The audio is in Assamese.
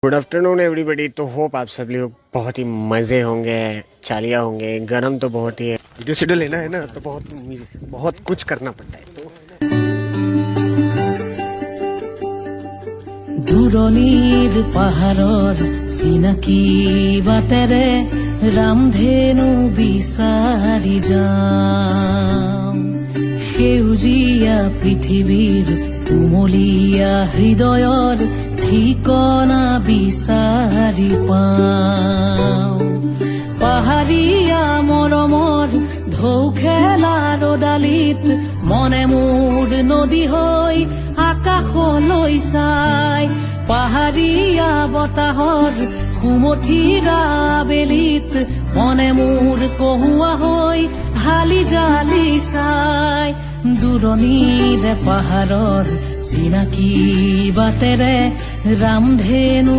Good afternoon everybody. तो होप आप सब लोग बहुत ही मज़े होंगे, चालिया होंगे। गरम तो बहुत ही है, वीडियो शेड्यूल लेना है ना, तो बहुत कुछ करना पड़ता है। तो দূৰণিৰ পাহাৰৰ চিনাকি বাটেৰে ৰামধেনু বিচাৰি যাওঁ, সেউজীয়া পৃথিৱীৰ কুমলীয়া হৃদয়ৰ ঠিকনা বিচাৰি পাওঁ। পাহাৰীয়া মৰমৰ ঢৌ খেলা ৰদালিত মনে মোৰ নদী হৈ আকাশলৈ চাই, পাহাৰীয়া বতাহৰ সুমথিৰা বেলিত মনে মোৰ কহুৱা হৈ হালি জালি চাই। দূৰণিৰে পাহাৰৰ চিনাকি বাটেৰে ৰামধেনু